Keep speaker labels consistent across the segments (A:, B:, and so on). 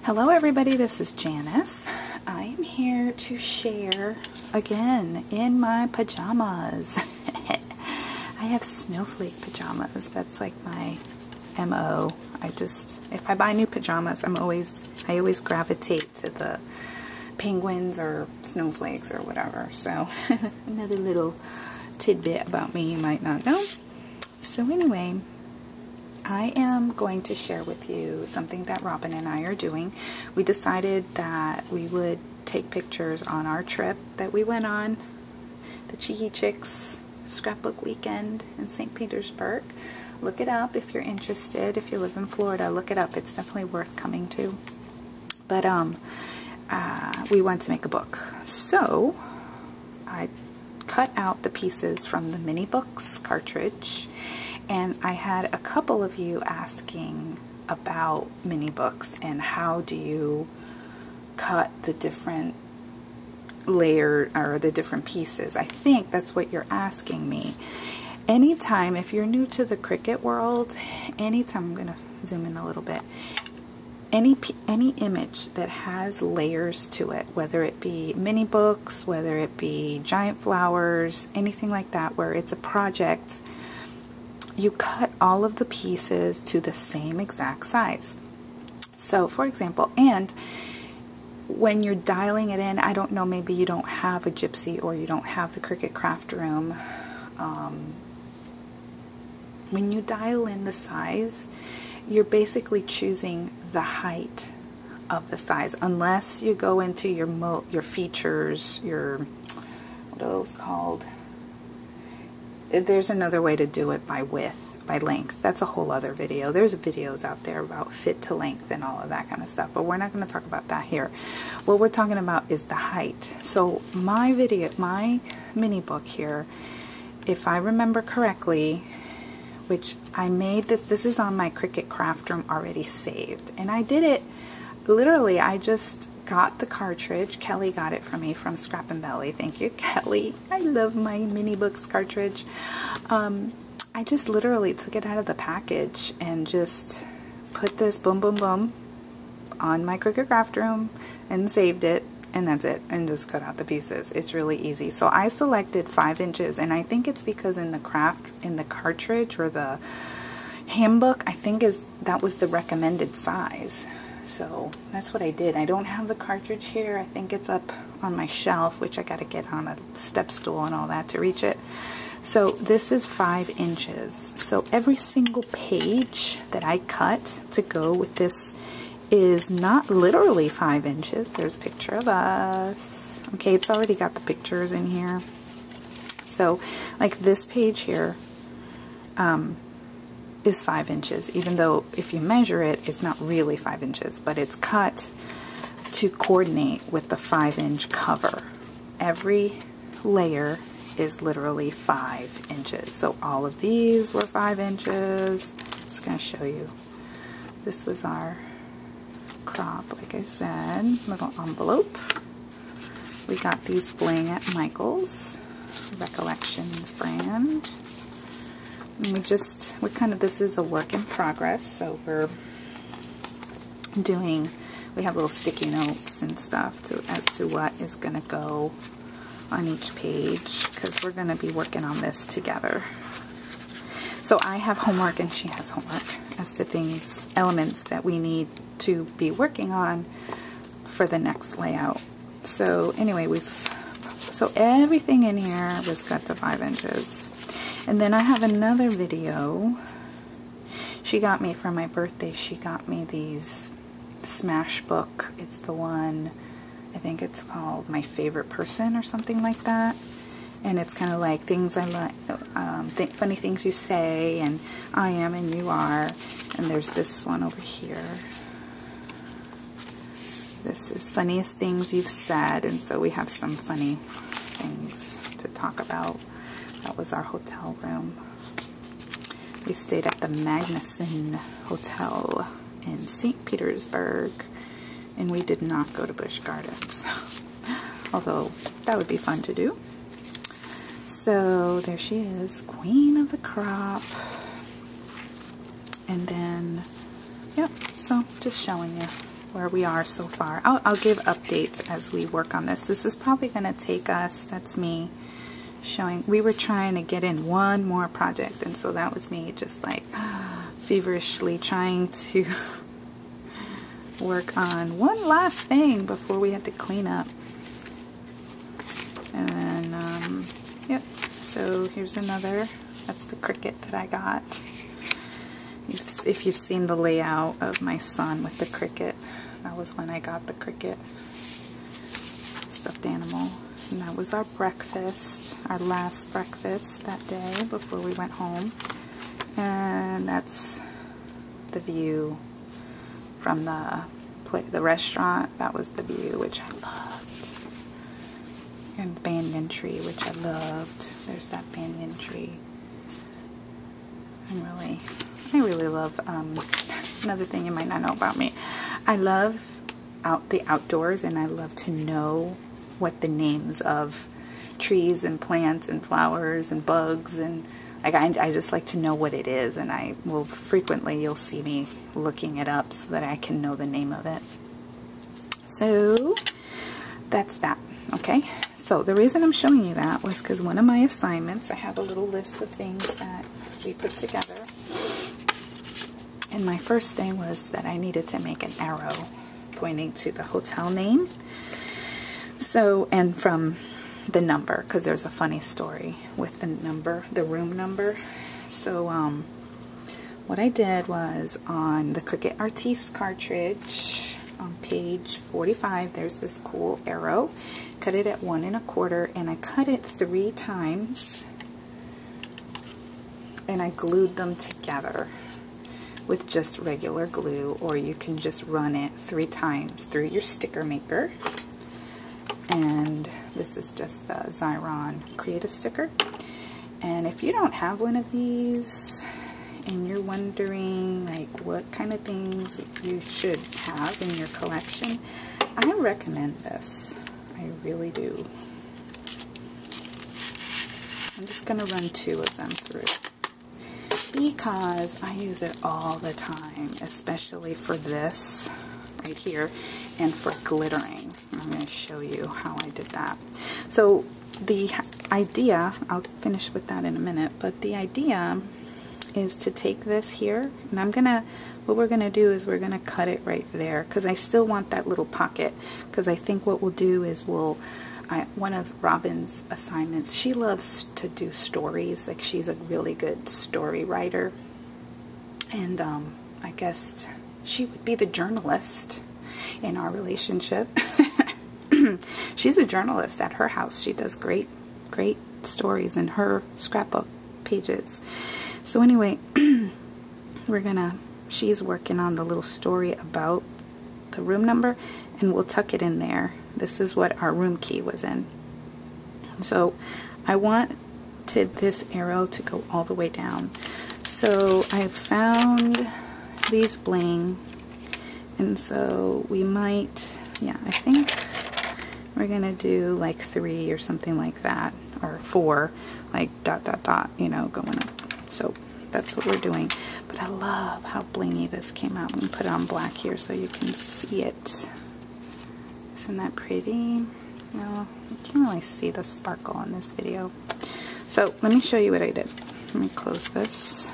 A: Hello everybody, this is Janice. I am here to share again in my pajamas. I have snowflake pajamas. That's like my MO. If I buy new pajamas, I always gravitate to the penguins or snowflakes or whatever. So another little tidbit about me you might not know. So anyway, I am going to share with you something that Robin and I are doing. We decided that we would take pictures on our trip that we went on, the Cheeky Chicks Scrapbook Weekend in St. Petersburg. Look it up if you're interested. If you live in Florida, look it up. It's definitely worth coming to. But we want to make a book. So I cut out the pieces from the mini books cartridge. And I had a couple of you asking about mini books and how do you cut the different layer or the different pieces. I think that's what you're asking me. Anytime, if you're new to the Cricut world, anytime, I'm going to zoom in a little bit, any image that has layers to it, whether it be mini books, whether it be giant flowers, anything like that, where it's a project, you cut all of the pieces to the same exact size. So for example, and when you're dialing it in, I don't know, maybe you don't have a Gypsy or you don't have the Cricut Craft Room. When you dial in the size, you're basically choosing the height of the size, unless you go into your features, what are those called? There's another way to do it by width, by length. That's a whole other video. There's videos out there about fit to length and all of that kind of stuff, but we're not going to talk about that here. What we're talking about is the height. So my mini book here, if I remember correctly, which I made this is on my Cricut Craft Room already saved, and I did it literally. I just got the cartridge. Kelly got it for me from Scrap and Belly. Thank you, Kelly. I love my mini books cartridge. I just literally took it out of the package and just put this boom boom boom on my Cricut Craft Room and saved it, and that's it, and just cut out the pieces. It's really easy. So I selected 5 inches, and I think it's because in the cartridge or the handbook, I think that was the recommended size. So that's what I did. I don't have the cartridge here. I think it's up on my shelf, which I got to get on a step stool and all that to reach it. So this is 5 inches. So every single page that I cut to go with this is not literally 5 inches. There's a picture of us. Okay, it's already got the pictures in here. So like this page here, is 5 inches, even though if you measure it, it's not really 5 inches, but it's cut to coordinate with the 5-inch cover. Every layer is literally 5 inches. So all of these were 5 inches. I'm just going to show you. This was our crop, like I said, little envelope. We got these Bling at Michael's, Recollections brand. And this is a work in progress, so we have little sticky notes and stuff as to what is going to go on each page, because we're going to be working on this together. So I have homework and she has homework as to elements that we need to be working on for the next layout. So anyway, so everything in here was cut to 5 inches. And then I have another video. She got me for my birthday. She got me these Smash book. It's the one, I think it's called My Favorite Person or something like that. And it's kind of like things I like, funny things you say, and I am and you are. And there's this one over here. This is funniest things you've said, and so we have some funny things to talk about. That was our hotel room. We stayed at the Magnuson Hotel in St. Petersburg, and we did not go to Busch Gardens, although that would be fun to do. So there she is, Queen of the Crop. And then, yep, so just showing you where we are so far. I'll give updates as we work on this. This is probably going to take us, that's me showing, we were trying to get in one more project, and so that was me just like feverishly trying to work on one last thing before we had to clean up. And then, yep, so here's another, that's the Cricut that I got. If you've seen the layout of my son with the Cricut, that was when I got the Cricut stuffed animal. And that was our breakfast, our last breakfast that day before we went home. And that's the view from the restaurant. That was the view, which I loved. And the banyan tree, which I loved. There's that banyan tree. I really love, another thing you might not know about me, I love the outdoors, and I love to know what the names of trees and plants and flowers and bugs, and like I just like to know what it is, and I will frequently, you'll see me looking it up so that I can know the name of it. So that's that. Okay, so the reason I'm showing you that was because one of my assignments, I have a little list of things that we put together. And my first thing was that I needed to make an arrow pointing to the hotel name. So, and from the number, because there's a funny story with the number, the room number. So, what I did was on the Cricut Artiste cartridge, on page 45, there's this cool arrow. Cut it at 1 1/4, and I cut it 3 times, and I glued them together with just regular glue, or you can just run it 3 times through your sticker maker. And this is just the Xyron Create a Sticker. And if you don't have one of these and you're wondering like what kind of things you should have in your collection, I recommend this. I really do. I'm just going to run 2 of them through, because I use it all the time, especially for this right here and for glittering. I'm going to show you how I did that. So the idea, I'll finish with that in a minute, but the idea is to take this here, and what we're going to do is we're going to cut it right there, because I still want that little pocket, because I think what we'll do is one of Robin's assignments, she loves to do stories, like she's a really good story writer, and I guess she would be the journalist in our relationship. She's a journalist at her house. She does great stories in her scrapbook pages. So anyway, she's working on the little story about the room number, and we'll tuck it in there. This is what our room key was in. So I wanted this arrow to go all the way down. So I found these Bling, and so we might, yeah, I think we're gonna do like 3 or something like that, or 4, like ... you know, going up. So that's what we're doing. But I love how blingy this came out. I'm gonna put it on black here so you can see it. Isn't that pretty? No, you can't really see the sparkle in this video. So let me show you what I did. Let me close this.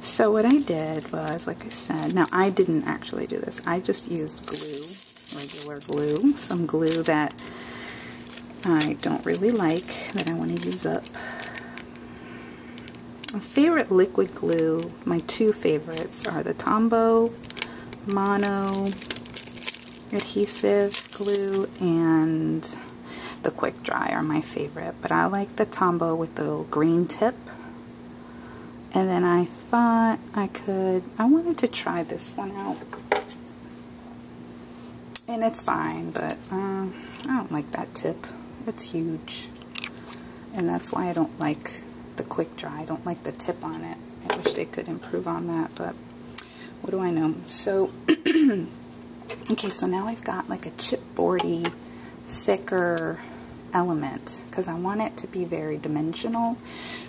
A: So what I did was, like I said, now I didn't actually do this. I just used glue, regular glue, some glue that I don't really like, that I want to use up. My favorite liquid glue, my 2 favorites are the Tombow Mono adhesive glue and the Quick Dry are my favorite, but I like the Tombow with the little green tip. And then I thought I wanted to try this one out. And it's fine, but I don't like that tip. It's huge. And that's why I don't like the Quick Dry. I don't like the tip on it. I wish they could improve on that, but what do I know? So, okay, so now I've got like a chipboardy, thicker element because I want it to be very dimensional.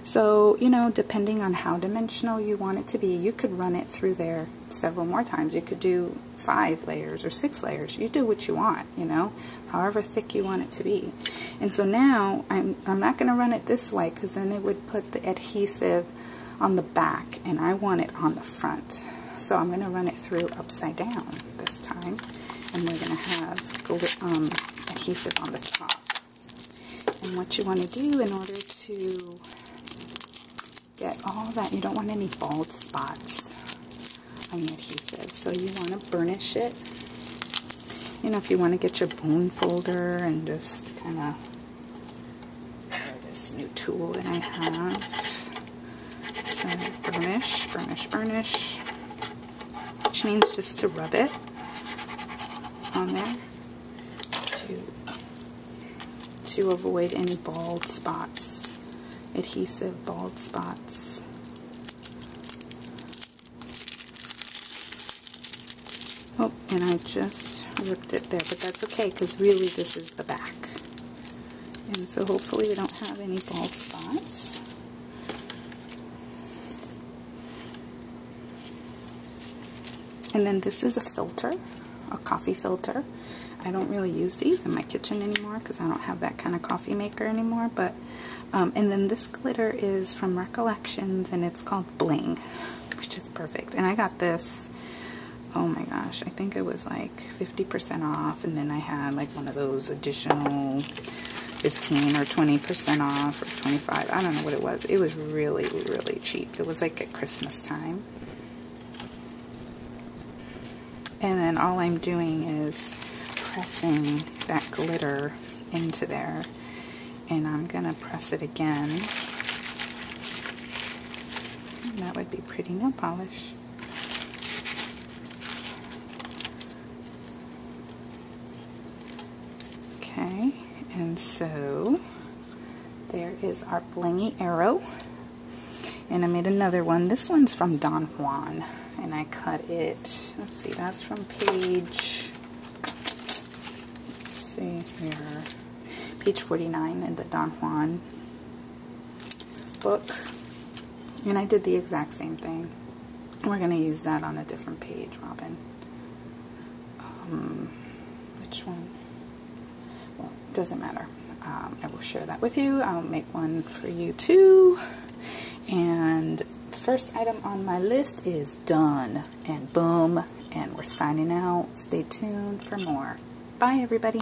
A: So, you know, depending on how dimensional you want it to be, you could run it through there several more times. You could do 5 layers or 6 layers. You do what you want, you know, however thick you want it to be. And so now I'm not going to run it this way because then it would put the adhesive on the back and I want it on the front. So I'm going to run it through upside down this time, and we're going to have adhesive on the top. And what you want to do in order to get all that, you don't want any bald spots on your adhesive, so you want to burnish it. You know, if you want to get your bone folder and just kind of, this new tool that I have, so burnish, burnish, burnish, which means just to rub it on there to avoid any bald spots, adhesive bald spots. Oh, and I just ripped it there, but that's okay because really this is the back. And so hopefully we don't have any bald spots. And then this is a filter, a coffee filter. I don't really use these in my kitchen anymore because I don't have that kind of coffee maker anymore. But and then this glitter is from Recollections and it's called Bling, which is perfect. And I got this, oh my gosh, I think it was like 50% off, and then I had like one of those additional 15 or 20% off or 25. I don't know what it was. It was really, really cheap. It was like at Christmas time. And then all I'm doing is pressing that glitter into there, and I'm gonna press it again. And that would be pretty nail polish. Okay, and so there is our blingy arrow. And I made another one. This one's from Don Juan, and I cut it, let's see, that's from page, let's see here, page 49 in the Don Juan book. And I did the exact same thing. We're going to use that on a different page, Robin. Which one? Well, it doesn't matter. I will share that with you. I'll make one for you too. And first item on my list is done, and boom, and we're signing out. Stay tuned for more. Bye everybody.